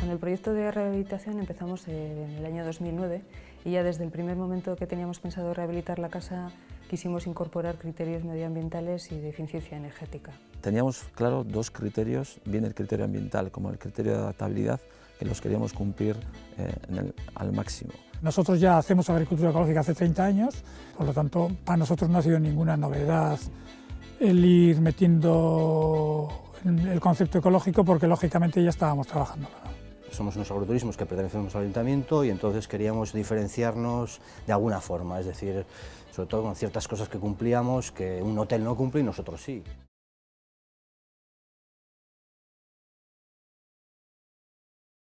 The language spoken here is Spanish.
Con el proyecto de rehabilitación empezamos en el año 2009 y ya desde el primer momento que teníamos pensado rehabilitar la casa quisimos incorporar criterios medioambientales y de eficiencia energética. Teníamos claro dos criterios, bien el criterio ambiental como el criterio de adaptabilidad, que los queríamos cumplir al máximo. Nosotros ya hacemos agricultura ecológica hace 30 años, por lo tanto para nosotros no ha sido ninguna novedad el ir metiendo el concepto ecológico porque lógicamente ya estábamos trabajando. Somos unos agroturismos que pertenecemos al ayuntamiento y entonces queríamos diferenciarnos de alguna forma, es decir, sobre todo con ciertas cosas que cumplíamos que un hotel no cumple y nosotros sí.